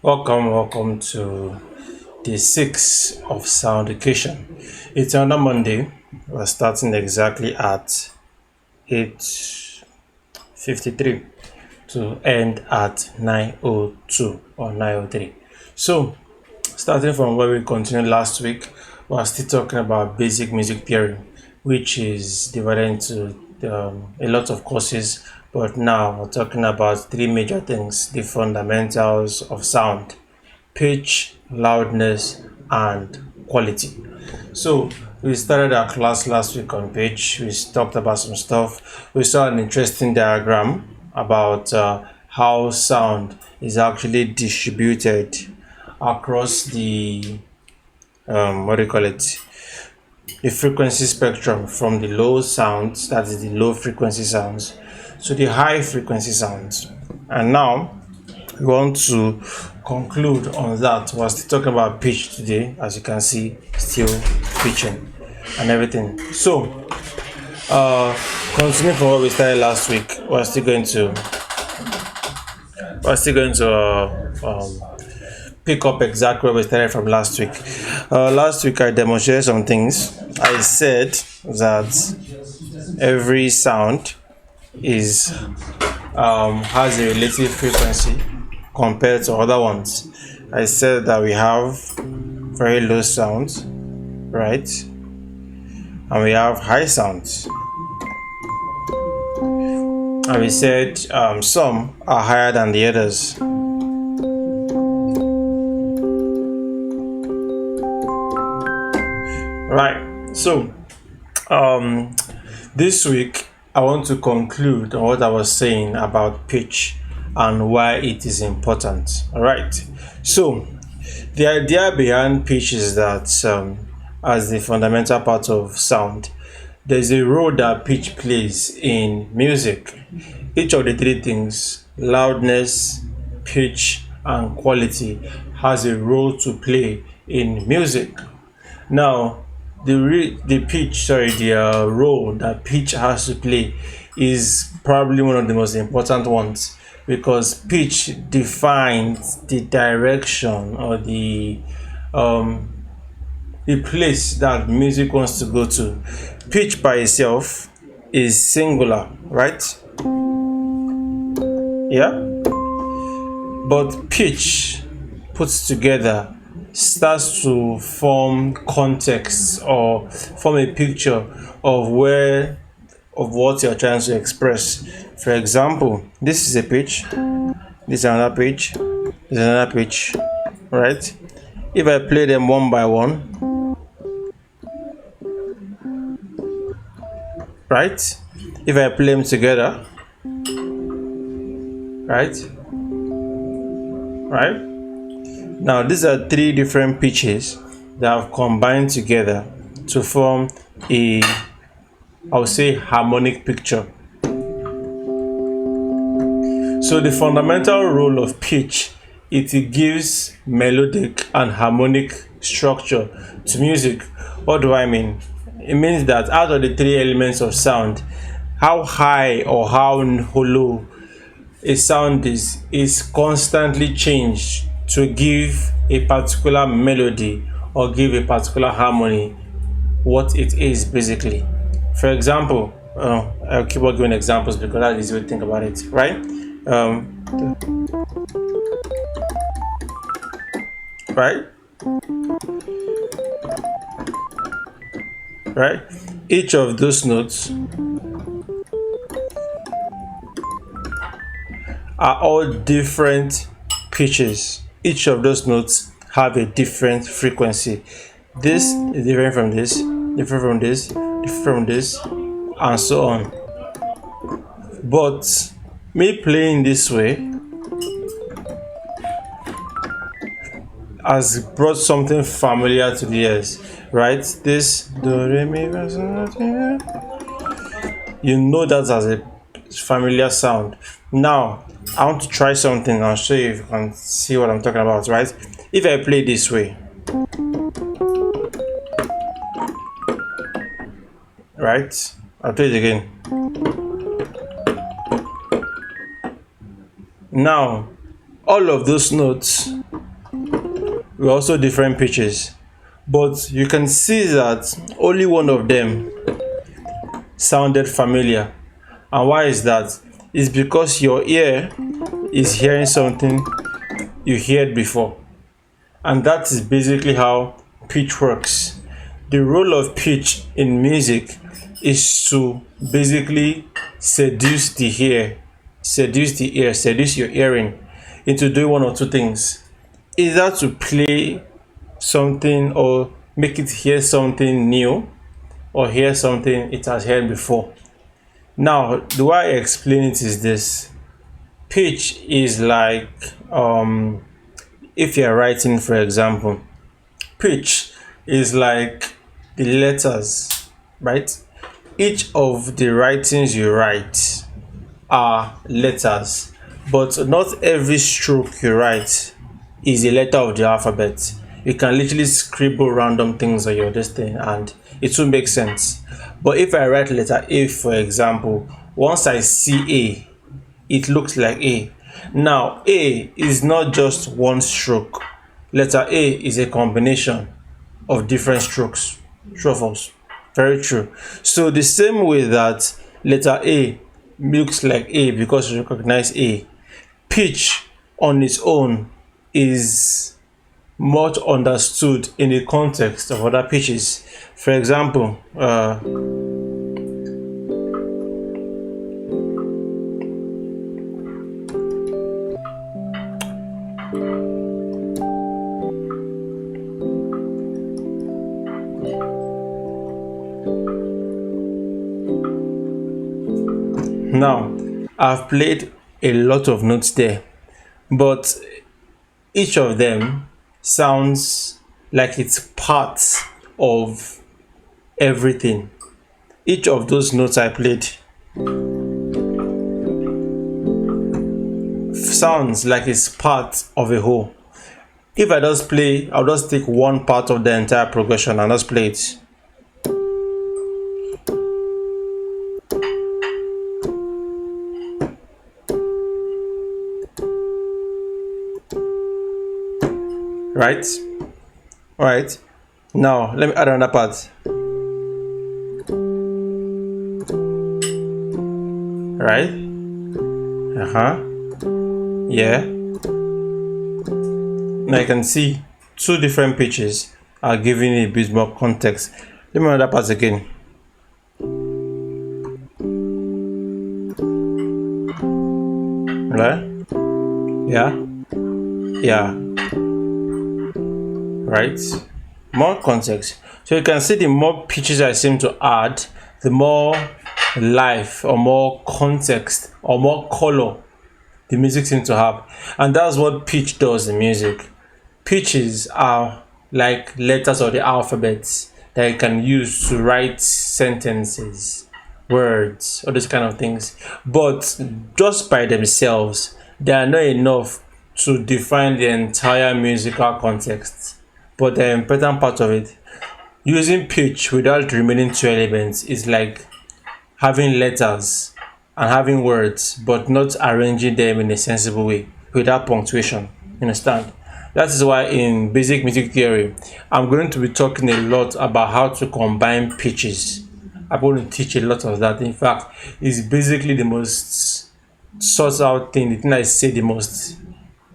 Welcome to day 6 of Sounducation. It's another Monday. We're starting exactly at 8:53 to end at 9:02 or 9:03. So, starting from where we continued last week, we're still talking about basic music theory, which is divided into a lot of courses. But now we're talking about three major things: the fundamentals of sound, pitch, loudness, and quality. So we started our class last week on pitch. We talked about some stuff. We saw an interesting diagram about how sound is actually distributed across the what do you call it? The frequency spectrum from the low sounds, that is the low frequency sounds, to the high frequency sounds. And now we want to conclude on that. We're still talking about pitch today, as you can see, still pitching and everything. So, continuing from what we started last week, we're still going to pick up exactly where we started from last week. Last week I demonstrated some things. I said that every sound is has a relative frequency compared to other ones. I said that we have very low sounds, right? And we have high sounds. And we said some are higher than the others. Right. So, this week I want to conclude on what I was saying about pitch and why it is important. All right. So, the idea behind pitch is that, as the fundamental part of sound, there's a role that pitch plays in music. Each of the three things, loudness, pitch, and quality, has a role to play in music. Now, the role that pitch has to play is probably one of the most important ones, because pitch defines the direction or the place that music wants to go to. Pitch by itself is singular, right? Yeah, but pitch put together starts to form context or form a picture of what you're trying to express. For example, this is a pitch, this is another pitch, this is another pitch, right? If I play them one by one, right? If I play them together, right? Right? Now, these are three different pitches that have combined together to form I would say, harmonic picture. So the fundamental role of pitch, it gives melodic and harmonic structure to music. What do I mean? It means that out of the three elements of sound, how high or how hollow a sound is constantly changed to give a particular melody or give a particular harmony what it is basically. For example, I'll keep on giving examples because that's easy to think about it, right? Right? Right? Each of those notes are all different pitches. Each of those notes have a different frequency. This is different from this, different from this, different from this, and so on. But me playing this way has brought something familiar to the ears, right? This do re mi fa sol you know that as a familiar sound. Now I want to try something. I'll show you if you can see what I'm talking about, right? If I play this way, right? I'll do it again. Now, all of those notes were also different pitches, but you can see that only one of them sounded familiar. And why is that? It's because your ear is hearing something you heard before. And that is basically how pitch works. The role of pitch in music is to basically seduce your hearing into doing one or two things. Either to play something or make it hear something new or hear something it has heard before. Now, the way I explain it is this. Pitch is like if you're writing, for example, pitch is like the letters, right? Each of the writings you write are letters, but not every stroke you write is a letter of the alphabet. You can literally scribble random things on your this thing and it will make sense. But if I write letter A, for example, once I see A, it looks like A. Now, A is not just one stroke. Letter A is a combination of different strokes. True or false? Very true. So the same way that letter A looks like A because you recognize A, pitch on its own is much understood in the context of other pitches. For example, now I've played a lot of notes there, but each of them sounds like it's part of everything. Each of those notes I played sounds like it's part of a whole. If I just play, I'll just take one part of the entire progression and just play it. Right? Alright. Now let me add another part. Right? Yeah. Now you can see two different pitches are giving a bit more context. Let me add another part again. Right? Yeah. Right? More context. So you can see the more pitches I seem to add, the more life or more context or more color the music seems to have. And that's what pitch does in music. Pitches are like letters of the alphabet that you can use to write sentences, words, all those kind of things. But just by themselves, they are not enough to define the entire musical context. But the important part of it, using pitch without the remaining two elements is like having letters and having words, but not arranging them in a sensible way without punctuation. You understand? That is why in basic music theory, I'm going to be talking a lot about how to combine pitches. I'm going to teach a lot of that. In fact, it's basically the most sought out thing, the thing I say the most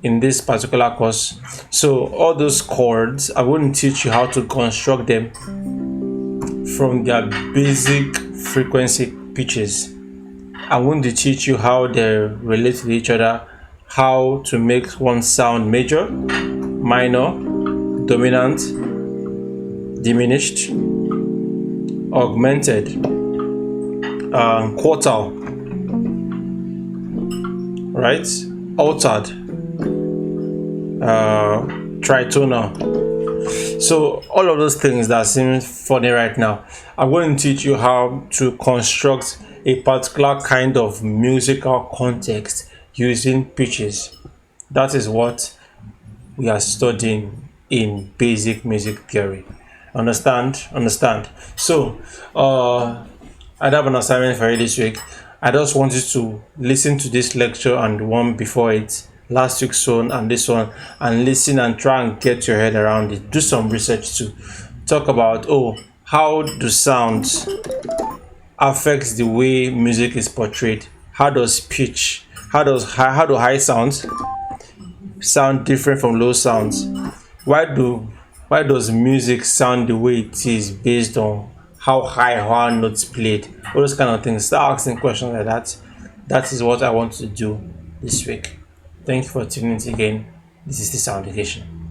in this particular course. So all those chords, I want to teach you how to construct them from their basic frequency pitches. I want to teach you how they relate to each other, how to make one sound major, minor, dominant, diminished, augmented, quartal, right, altered, tritonal. So all of those things that seem funny right now, I'm going to teach you how to construct a particular kind of musical context using pitches. That is what we are studying in basic music theory. Understand? So I have an assignment for you this week. I just want you to listen to this lecture and the one before it last week's one and this one, and listen and try and get your head around it. Do some research too. Talk about, how do sounds affects the way music is portrayed. How does pitch, how do high sounds sound different from low sounds? Why do why does music sound the way it is based on how high or how notes played? All those kind of things. Start asking questions like that. That is what I want to do this week. Thank you for tuning in again. This is the Soundication.